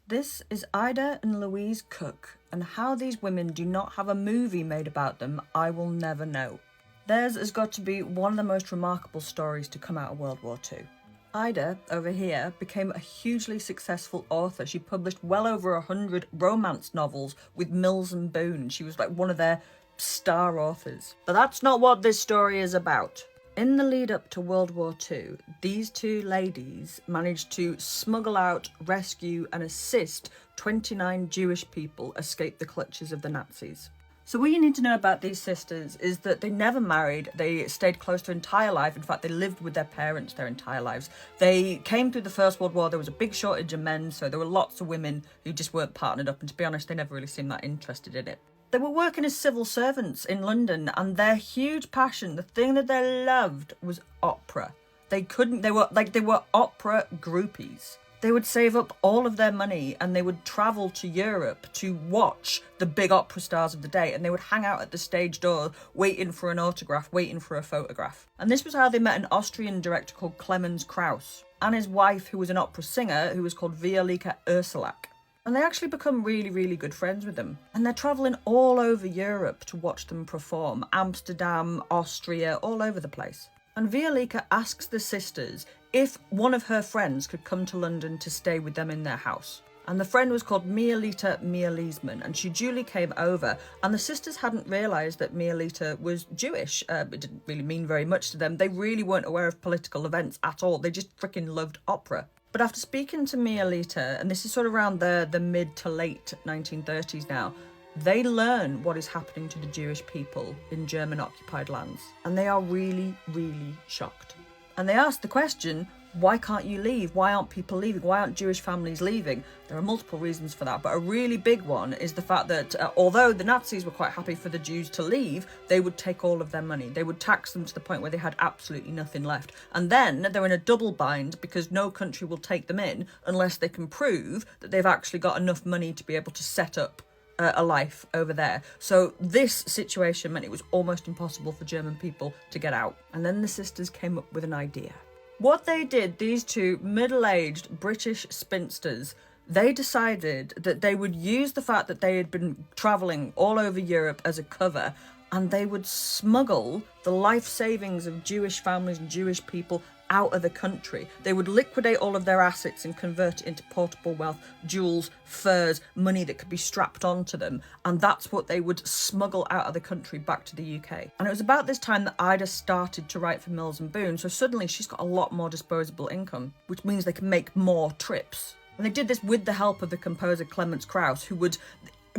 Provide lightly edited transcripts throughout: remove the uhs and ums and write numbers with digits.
This is Ida and Louise Cook, and how these women do not have a movie made about them, I will never know. Theirs has got to be one of the most remarkable stories to come out of World War II. Ida, over here, became a hugely successful author. She published well over 100 romance novels with Mills and Boon. She was like one of their star authors. But that's not what this story is about. In the lead up to World War II, these two ladies managed to smuggle out, rescue and assist 29 Jewish people escape the clutches of the Nazis. So what you need to know about these sisters is that they never married, they stayed close their entire life. In fact, they lived with their parents their entire lives. They came through the First World War, there was a big shortage of men, so there were lots of women who just weren't partnered up, and to be honest, they never really seemed that interested in it. They were working as civil servants in London, and their huge passion, the thing that they loved, was opera. They were opera groupies. They would save up all of their money and they would travel to Europe to watch the big opera stars of the day, and they would hang out at the stage door waiting for an autograph, waiting for a photograph. And this was how they met an Austrian director called Clemens Krauss and his wife, who was an opera singer, who was called Violika Ursulak. And they actually become really, really good friends with them. And they're travelling all over Europe to watch them perform. Amsterdam, Austria, all over the place. And Violika asks the sisters if one of her friends could come to London to stay with them in their house. And the friend was called Mialita Mializman, and she duly came over. And the sisters hadn't realised that Mialita was Jewish. It didn't really mean very much to them. They really weren't aware of political events at all. They just freaking loved opera. But after speaking to Mialita, and this is sort of around the mid to late 1930s now, they learn what is happening to the Jewish people in German-occupied lands. And they are really, really shocked. And they ask the question, why can't you leave? Why aren't people leaving? Why aren't Jewish families leaving? There are multiple reasons for that, but a really big one is the fact that although the Nazis were quite happy for the Jews to leave, they would take all of their money. They would tax them to the point where they had absolutely nothing left. And then they're in a double bind because no country will take them in unless they can prove that they've actually got enough money to be able to set up a life over there. So this situation meant it was almost impossible for German people to get out. And then the sisters came up with an idea. What they did, these two middle-aged British spinsters, they decided that they would use the fact that they had been travelling all over Europe as a cover, and they would smuggle the life savings of Jewish families and Jewish people out of the country. They would liquidate all of their assets and convert it into portable wealth, jewels, furs, money that could be strapped onto them. And that's what they would smuggle out of the country back to the UK. And it was about this time that Ida started to write for Mills and Boon. So suddenly she's got a lot more disposable income, which means they can make more trips. And they did this with the help of the composer Clemens Krauss, who would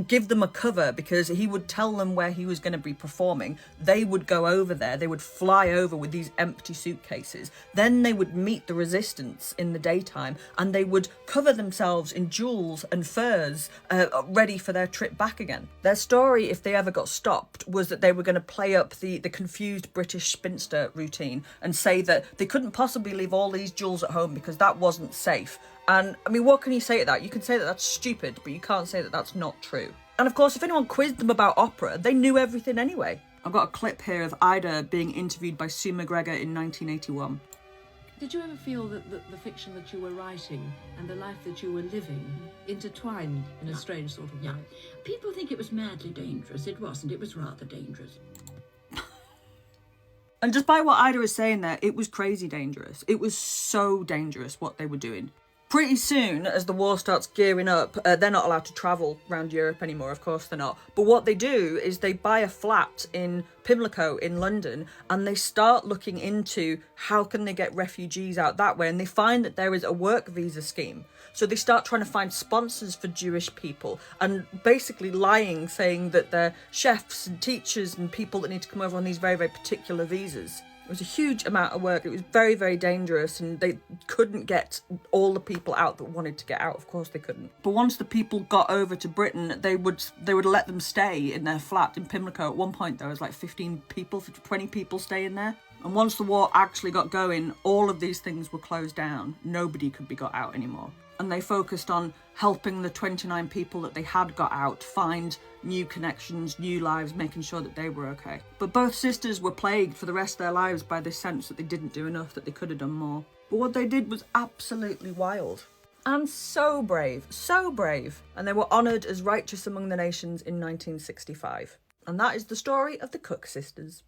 give them a cover because he would tell them where he was going to be performing. They would go over there, they would fly over with these empty suitcases. Then they would meet the resistance in the daytime and they would cover themselves in jewels and furs, ready for their trip back again. Their story, if they ever got stopped, was that they were going to play up the confused British spinster routine and say that they couldn't possibly leave all these jewels at home because that wasn't safe. And, I mean, what can you say to that? You can say that that's stupid, but you can't say that that's not true. And, of course, if anyone quizzed them about opera, they knew everything anyway. I've got a clip here of Ida being interviewed by Sue McGregor in 1981. Did you ever feel that the fiction that you were writing and the life that you were living intertwined in a strange sort of way? People think it was madly dangerous. It wasn't. It was rather dangerous. And just by what Ida is saying there, it was crazy dangerous. It was so dangerous what they were doing. Pretty soon, as the war starts gearing up, they're not allowed to travel around Europe anymore, of course they're not. But what they do is they buy a flat in Pimlico in London and they start looking into how can they get refugees out that way, and they find that there is a work visa scheme. So they start trying to find sponsors for Jewish people and basically lying, saying that they're chefs and teachers and people that need to come over on these very, very particular visas. It was a huge amount of work. It was very, very dangerous, and they couldn't get all the people out that wanted to get out. Of course they couldn't. But once the people got over to Britain, they would let them stay in their flat in Pimlico. At one point there was like 15 people, 20 people staying there. And once the war actually got going, all of these things were closed down. Nobody could be got out anymore. And they focused on helping the 29 people that they had got out find new connections, new lives, making sure that they were okay. But both sisters were plagued for the rest of their lives by this sense that they didn't do enough, that they could have done more. But what they did was absolutely wild. and so brave, and they were honoured as righteous among the nations in 1965. And that is the story of the Cook sisters.